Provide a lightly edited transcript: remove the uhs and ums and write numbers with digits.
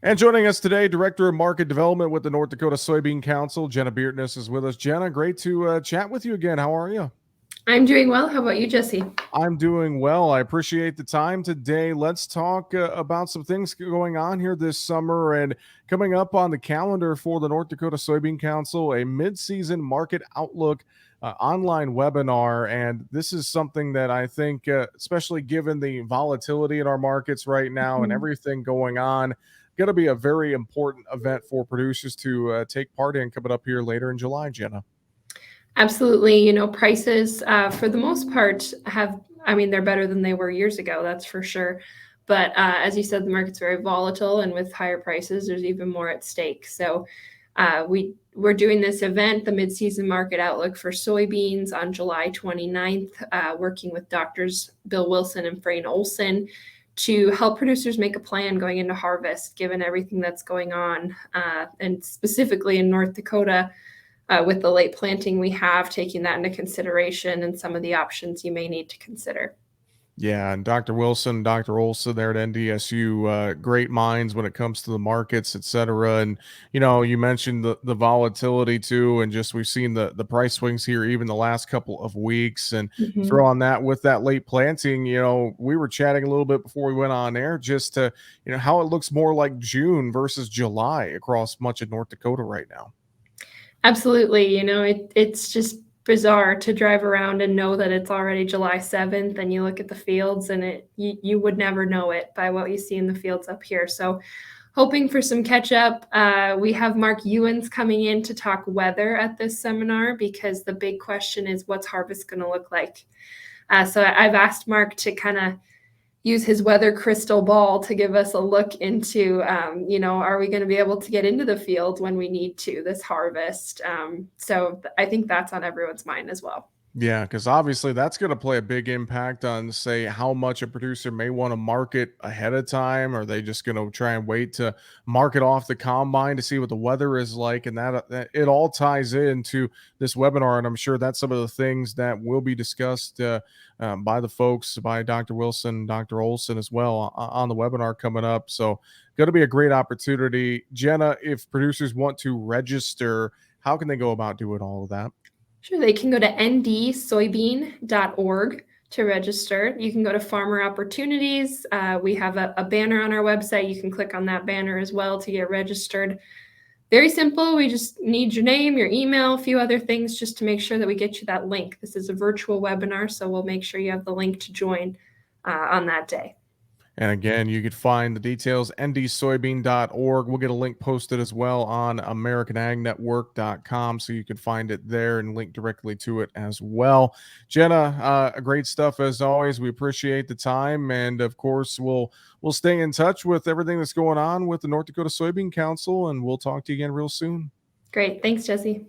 And joining us today, Director of Market Development with the North Dakota Soybean Council, Jenna Beartness is with us. Jenna, great to chat with you again. How are you? I'm doing well. How about you, Jesse? I'm doing well. I appreciate the time today. Let's talk about some things going on here this summer and coming up on the calendar for the North Dakota Soybean Council, a mid-season market outlook online webinar. And this is something that I think, especially given the volatility in our markets right now and Mhm. everything going on, going to be a very important event for producers to take part in coming up here later in July, Jenna. Absolutely. Prices for the most part they're better than they were years ago, that's for sure. But as you said, the market's very volatile, and with higher prices, there's even more at stake. So we're doing this event, the Midseason Market Outlook for soybeans, on July 29th, working with doctors Bill Wilson and Frayne Olson to help producers make a plan going into harvest, given everything that's going on, and specifically in North Dakota. With the late planting we have, taking that into consideration and some of the options you may need to consider. Yeah, and Dr. Wilson, Dr. Olson there at NDSU, great minds when it comes to the markets, et cetera. And you mentioned the volatility too, and just we've seen the price swings here even the last couple of weeks. And throw Mhm. on that with that late planting, we were chatting a little bit before we went on air, just to how it looks more like June versus July across much of North Dakota right now. Absolutely. It's just bizarre to drive around and know that it's already July 7th, and you look at the fields, and you would never know it by what you see in the fields up here. So hoping for some catch up. We have Mark Ewens coming in to talk weather at this seminar, because the big question is, what's harvest going to look like? So I've asked Mark to kind of use his weather crystal ball to give us a look into, are we going to be able to get into the field when we need to this harvest? So I think that's on everyone's mind as well. Yeah, because obviously that's going to play a big impact on, say, how much a producer may want to market ahead of time. Are they just going to try and wait to market off the combine to see what the weather is like? And that it all ties into this webinar. And I'm sure that's some of the things that will be discussed by the folks, by Dr. Wilson, Dr. Olson as well on the webinar coming up. So, going to be a great opportunity. Jenna, if producers want to register, how can they go about doing all of that? Sure, they can go to ndsoybean.org to register. You can go to Farmer Opportunities. We have a banner on our website. You can click on that banner as well to get registered. Very simple. We just need your name, your email, a few other things just to make sure that we get you that link. This is a virtual webinar, so we'll make sure you have the link to join on that day. And again, you could find the details ndsoybean.org. We'll get a link posted as well on americanagnetwork.com, so you can find it there and link directly to it as well. Jenna, great stuff as always. We appreciate the time, and of course, we'll stay in touch with everything that's going on with the North Dakota Soybean Council, and we'll talk to you again real soon. Great. Thanks, Jesse.